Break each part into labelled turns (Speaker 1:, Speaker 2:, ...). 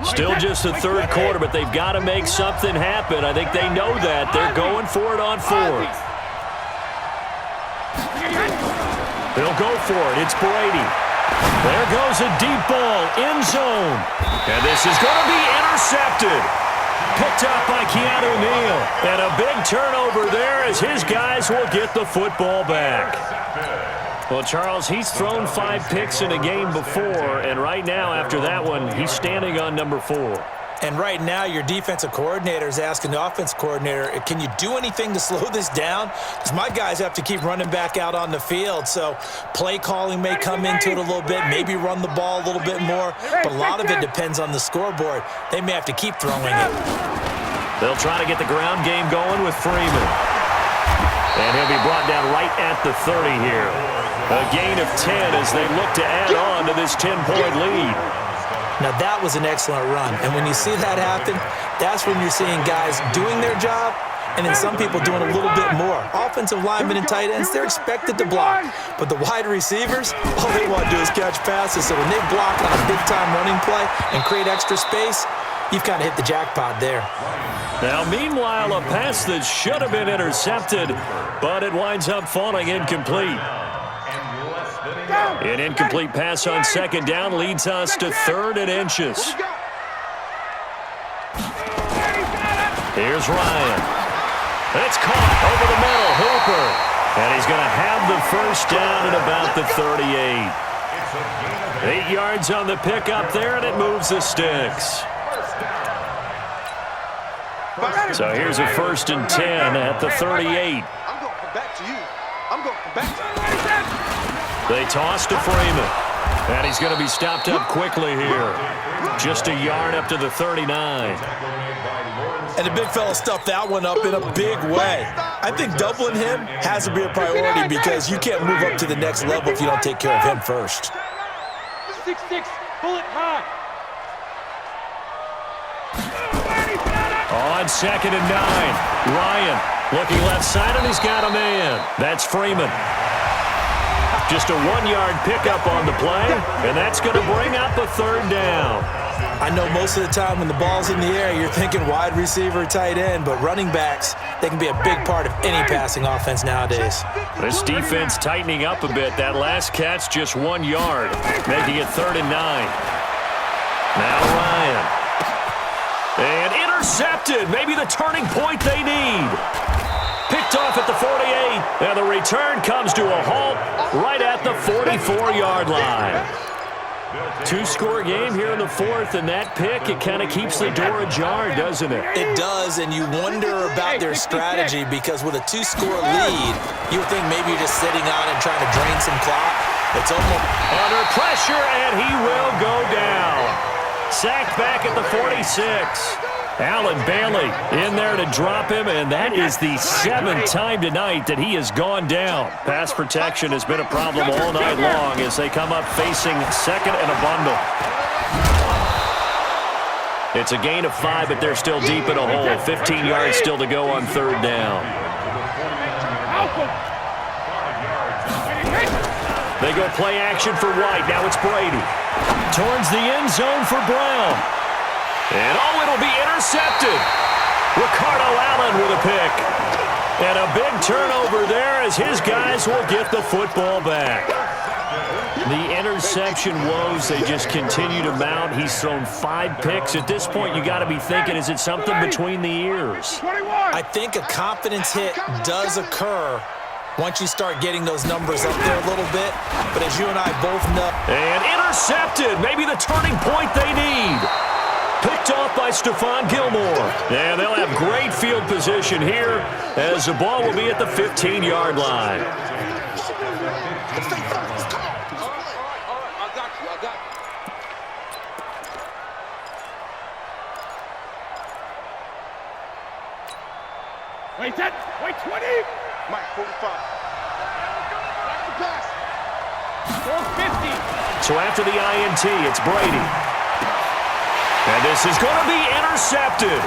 Speaker 1: Still just the third quarter, but they've got to make something happen. I think they know that. They're going for it on fourth. They'll go for it. It's Brady. There goes a deep ball, end zone. And this is going to be intercepted. Picked up by Keanu Neal. And a big turnover there as his guys will get the football back. Well, Charles, he's thrown 5 picks in a game before, and right now, after that one, he's standing on number 4.
Speaker 2: And right now, your defensive coordinator is asking the offense coordinator, can you do anything to slow this down? Because my guys have to keep running back out on the field, so play calling may come into it a little bit, maybe run the ball a little bit more, but a lot of it depends on the scoreboard. They may have to keep throwing it.
Speaker 1: They'll try to get the ground game going with Freeman. And he'll be brought down right at the 30 here. A gain of 10 as they look to add on to this 10-point lead.
Speaker 2: Now, that was an excellent run. And when you see that happen, that's when you're seeing guys doing their job and then some people doing a little bit more. Offensive linemen and tight ends, they're expected to block. But the wide receivers, all they want to do is catch passes. So when they block on a big-time running play and create extra space, you've kind of hit the jackpot there.
Speaker 1: Now, meanwhile, a pass that should have been intercepted, but it winds up falling incomplete. An incomplete pass on second down leads us to 3rd and inches. Here's Ryan. It's caught over the middle. Hooper. And he's going to have the first down at about the 38. 8 yards on the pickup there, and it moves the sticks. So here's a 1st and 10 at the 38.
Speaker 3: I'm going to come back to you. I'm going to come back to you.
Speaker 1: They toss to Freeman. And he's going to be stopped up quickly here. Just a yard up to the 39.
Speaker 2: And the big fella stuffed that one up in a big way. I think doubling him has to be a priority because you can't move up to the next level if you don't take care of him first.
Speaker 4: 6-6, bullet high.
Speaker 1: On 2nd and 9. Ryan looking left side, and he's got a man. That's Freeman. Just a 1-yard pickup on the play, and that's going to bring up a 3rd down.
Speaker 2: I know most of the time when the ball's in the air, you're thinking wide receiver, tight end, but running backs, they can be a big part of any passing offense nowadays.
Speaker 1: This defense tightening up a bit. That last catch, just 1 yard, making it 3rd and 9. Now Ryan. And intercepted. Maybe the turning point they need. Picked off at the 48, and the return comes to a halt right at the 44-yard line. 2-score game here in the 4th, and that pick, it kind of keeps the door ajar, doesn't it?
Speaker 2: It does, and you wonder about their strategy because with a 2-score lead, you would think maybe you're just sitting on and trying to drain some clock. It's almost
Speaker 1: under pressure, and he will go down. Sacked back at the 46. Alan Bailey in there to drop him, and that is the 7th time tonight that he has gone down. Pass protection has been a problem all night long as they come up facing 2nd and a bundle. It's a gain of 5, but they're still deep in a hole. 15 yards still to go on 3rd down. They go play action for White. Now it's Brady. Towards the end zone for Brown. And it'll be intercepted. Ricardo Allen with a pick. And a big turnover there as his guys will get the football back. The interception woes, they just continue to mount. He's thrown 5 picks. At this point, you got to be thinking, is it something between the ears?
Speaker 2: I think a confidence hit does occur once you start getting those numbers up there a little bit. But as you and I both know.
Speaker 1: And intercepted. Maybe the turning point they need. Picked off by Stephon Gilmore. And they'll have great field position here as the ball will be at the 15-yard line.
Speaker 4: Wait, that. Wait, 20.
Speaker 3: Mike, 45. Pass.
Speaker 4: 450.
Speaker 1: So after the INT, it's Brady. And this is going to be intercepted.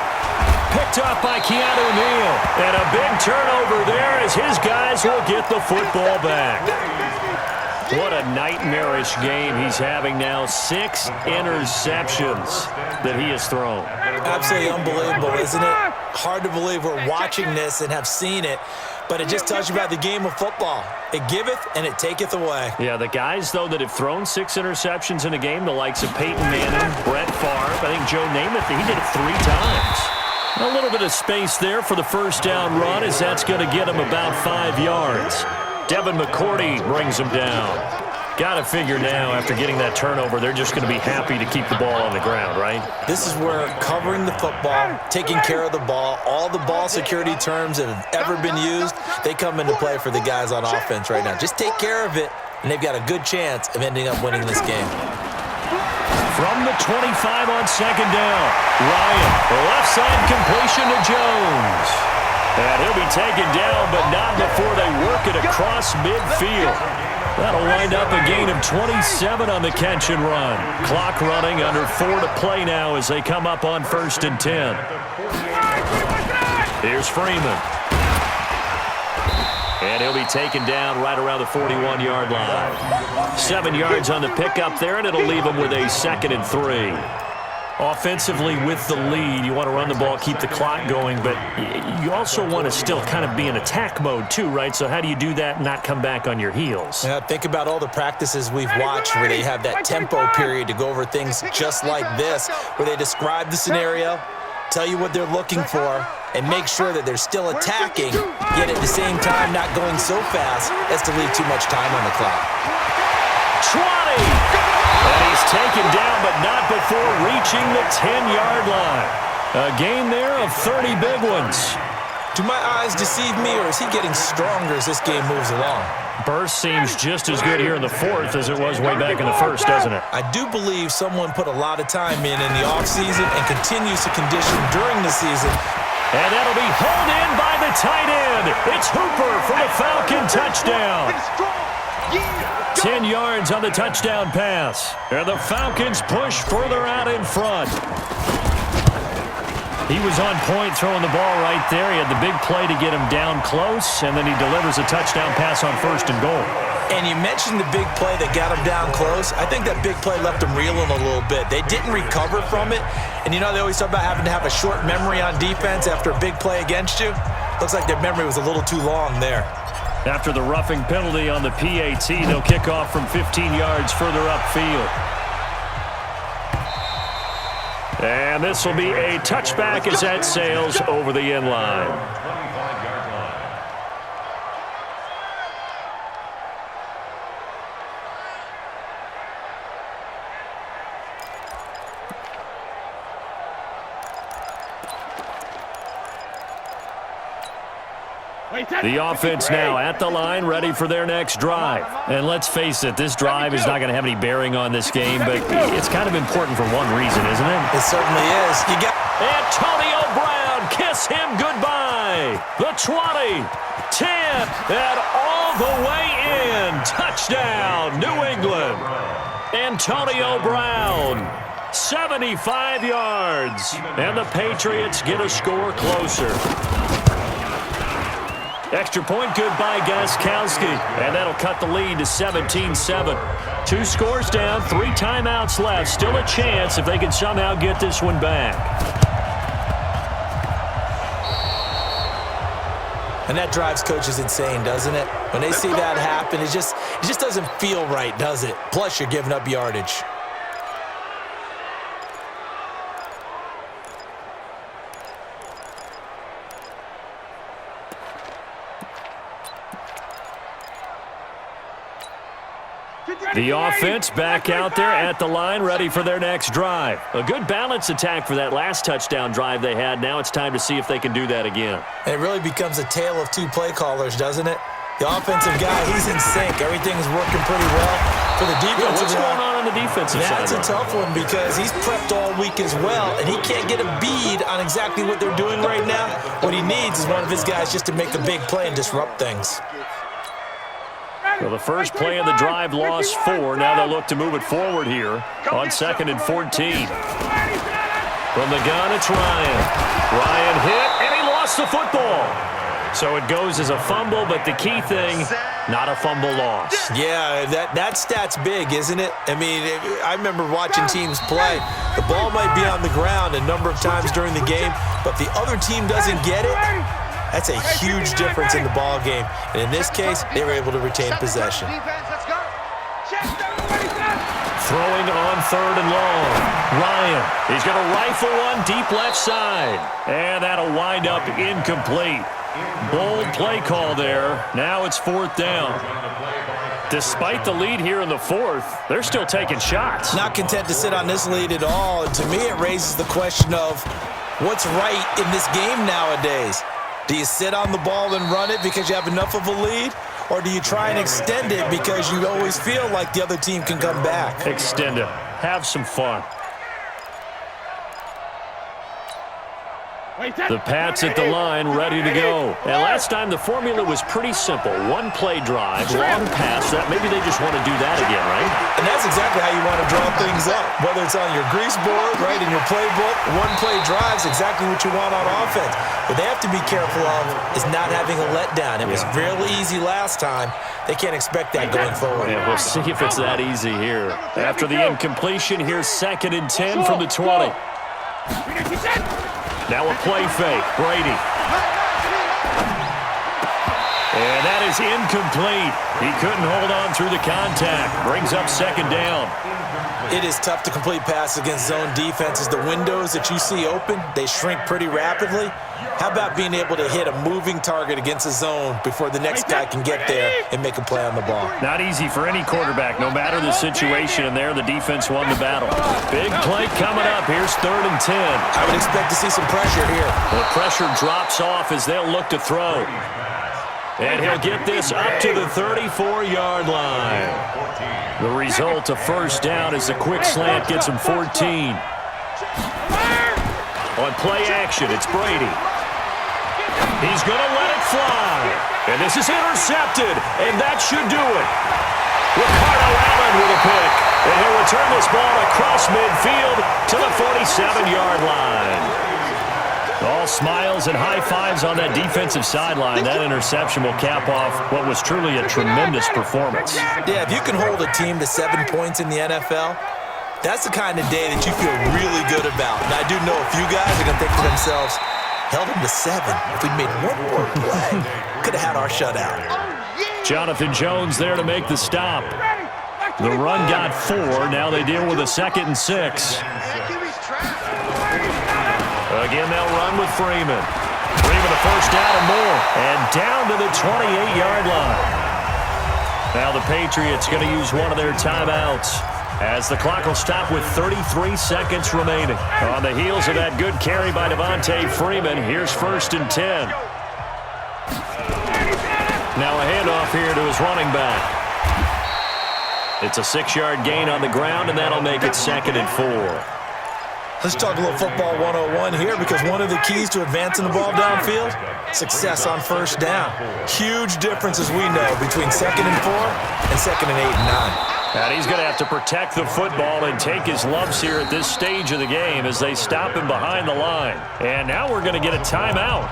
Speaker 1: Picked up by Keanu Neal. And a big turnover there as his guys will get the football back. What a nightmarish game he's having now. 6 interceptions that he has thrown.
Speaker 2: Absolutely unbelievable, isn't it? Hard to believe we're watching this and have seen it, but it just tells you about the game of football. It giveth and it taketh away.
Speaker 1: Yeah, the guys, though, that have thrown 6 interceptions in a game, the likes of Peyton Manning, Brett Favre, I think Joe Namath, he did it 3 times. A little bit of space there for the first down run, as that's going to get him about 5 yards. Devin McCourty brings him down. Got to figure now, after getting that turnover, they're just going to be happy to keep the ball on the ground, right?
Speaker 2: This is where covering the football, taking care of the ball, all the ball security terms that have ever been used, they come into play for the guys on offense right now. Just take care of it, and they've got a good chance of ending up winning this game.
Speaker 1: From the 25 on second down, Ryan, left side completion to Jones. And he'll be taken down, but not before they work it across midfield. That'll wind up a gain of 27 on the catch and run. Clock running, under 4 to play now as they come up on 1st and 10. Here's Freeman. And he'll be taken down right around the 41-yard line. 7 yards on the pickup there, and it'll leave him with a 2nd and 3. Offensively with the lead, you want to run the ball, keep the clock going, but you also want to still kind of be in attack mode too, right? So how do you do that and not come back on your heels?
Speaker 2: Yeah, think about all the practices we've watched where they have that tempo period to go over things just like this, where they describe the scenario, tell you what they're looking for, and make sure that they're still attacking, yet at the same time not going so fast as to leave too much time on the clock.
Speaker 1: 20! And he's taken down, but not before reaching the 10-yard line. A gain there of 30 big ones.
Speaker 2: Do my eyes deceive me, or is he getting stronger as this game moves along?
Speaker 1: Burst seems just as good here in the 4th as it was way back in the 1st, doesn't it?
Speaker 2: I do believe someone put a lot of time in the offseason and continues to condition during the season.
Speaker 1: And that'll be hauled in by the tight end. It's Hooper for the Falcon touchdown. 10 yards on the touchdown pass. And the Falcons push further out in front. He was on point throwing the ball right there. He had the big play to get him down close, and then he delivers a touchdown pass on 1st and goal.
Speaker 2: And you mentioned the big play that got him down close. I think that big play left him reeling a little bit. They didn't recover from it. And you know they always talk about having to have a short memory on defense after a big play against you. Looks like their memory was a little too long there.
Speaker 1: After the roughing penalty on the PAT, they'll kick off from 15 yards further upfield. And this will be a touchback as that sails over the end line. The offense now at the line, ready for their next drive. And let's face it, this drive is not going to have any bearing on this game, but it's kind of important for one reason, isn't it?
Speaker 2: It certainly is. You got
Speaker 1: Antonio Brown, kiss him goodbye. The 20, 10, and all the way in. Touchdown, New England. Antonio Brown, 75 yards. And the Patriots get a score closer. Extra point good by Gostkowski, and that'll cut the lead to 17-7. 2 scores down, 3 timeouts left. Still a chance if they can somehow get this one back.
Speaker 2: And that drives coaches insane, doesn't it? When they see that happen, it just doesn't feel right, does it? Plus, you're giving up yardage.
Speaker 1: The offense back out there at the line, ready for their next drive. A good balanced attack for that last touchdown drive they had. Now it's time to see if they can do that again.
Speaker 2: And it really becomes a tale of 2 play callers, doesn't it? The offensive guy, he's in sync. Everything's working pretty well. For the defensive
Speaker 1: what's going on the defensive side?
Speaker 2: That's a tough one because he's prepped all week as well, and he can't get a bead on exactly what they're doing right now. What he needs is one of his guys just to make a big play and disrupt things.
Speaker 1: Well, the first play of the drive lost 4. Now they'll look to move it forward here on 2nd and 14. From the gun, it's Ryan. Ryan hit, and he lost the football. So it goes as a fumble, but the key thing, not a fumble loss.
Speaker 2: Yeah, that stat's big, isn't it? I mean, I remember watching teams play. The ball might be on the ground a number of times during the game, but if the other team doesn't get it, that's a huge difference in the ball game. And in this case, they were able to retain possession.
Speaker 1: Throwing on 3rd and long. Ryan, he's going to rifle one deep left side. And that'll wind up incomplete. Bold play call there. Now it's 4th down. Despite the lead here in the 4th, they're still taking shots.
Speaker 2: Not content to sit on this lead at all. And to me, it raises the question of what's right in this game nowadays. Do you sit on the ball and run it because you have enough of a lead? Or do you try and extend it because you always feel like the other team can come back?
Speaker 1: Extend it. Have some fun. The Pats at the line, ready to go. And last time, the formula was pretty simple. One play drive, long pass. Maybe they just want to do that again, right?
Speaker 2: And that's exactly how you want to draw things up. Whether it's on your grease board, right, in your playbook, one play drive is exactly what you want on offense. What they have to be careful of is not having a letdown. It was real easy last time. They can't expect that going forward.
Speaker 1: Yeah, we'll see if it's that easy here. After the incompletion, here's 2nd and 10 from the 20. Now a play fake. Brady. And that is incomplete. He couldn't hold on through the contact. Brings up 2nd down.
Speaker 2: It is tough to complete passes against zone defenses. The windows that you see open, they shrink pretty rapidly. How about being able to hit a moving target against a zone before the next guy can get there and make a play on the ball?
Speaker 1: Not easy for any quarterback, no matter the situation, and there the defense won the battle. Big play coming up. Here's 3rd and 10.
Speaker 2: I would expect to see some pressure here.
Speaker 1: The pressure drops off as they'll look to throw. And he'll get this up to the 34-yard line. The result of 1st down is a quick slant gets him 14. On play action, it's Brady. He's going to let it fly. And this is intercepted, and that should do it. Ricardo Allen with a pick. And he'll return this ball across midfield to the 47-yard line. All smiles and high fives on that defensive sideline. That interception will cap off what was truly a tremendous performance.
Speaker 2: Yeah, if you can hold a team to 7 points in the NFL, that's the kind of day that you feel really good about. And I do know a few guys are going to think to themselves, held them to 7. If we'd made one more play, could have had our shutout.
Speaker 1: Jonathan Jones there to make the stop. The run got 4. Now they deal with a 2nd and 6. Again, they'll run with Freeman. Freeman a 1st down and more. And down to the 28-yard line. Now the Patriots going to use one of their timeouts as the clock will stop with 33 seconds remaining. On the heels of that good carry by Devontae Freeman, here's 1st and 10. Now a handoff here to his running back. It's a 6-yard gain on the ground, and that'll make it 2nd and 4.
Speaker 2: Let's talk a little football 101 here, because one of the keys to advancing the ball downfield, success on 1st down. Huge difference, as we know, between 2nd and 4 and 2nd and 8 and 9.
Speaker 1: And he's going to have to protect the football and take his lumps here at this stage of the game as they stop him behind the line. And now we're going to get a timeout.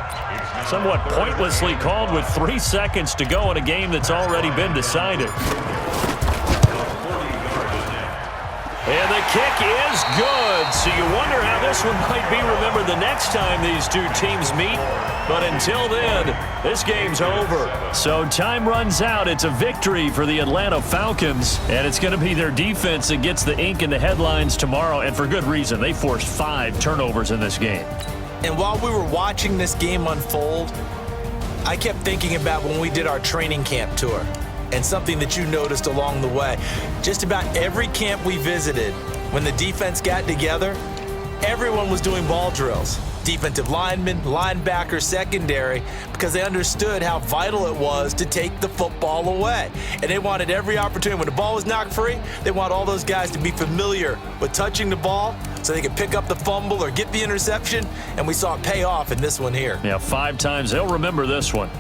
Speaker 1: Somewhat pointlessly called with 3 seconds to go in a game that's already been decided. And the kick is good. So you wonder how this one might be remembered the next time these two teams meet. But until then, this game's over. So time runs out. It's a victory for the Atlanta Falcons. And it's going to be their defense that gets the ink in the headlines tomorrow. And for good reason. They forced 5 turnovers in this game.
Speaker 2: And while we were watching this game unfold, I kept thinking about when we did our training camp tour. And something that you noticed along the way. Just about every camp we visited, when the defense got together, everyone was doing ball drills. Defensive linemen, linebackers, secondary, because they understood how vital it was to take the football away. And they wanted every opportunity. When the ball was knocked free, they want all those guys to be familiar with touching the ball so they could pick up the fumble or get the interception. And we saw it pay off in this one here.
Speaker 1: Yeah, 5 times. They'll remember this one.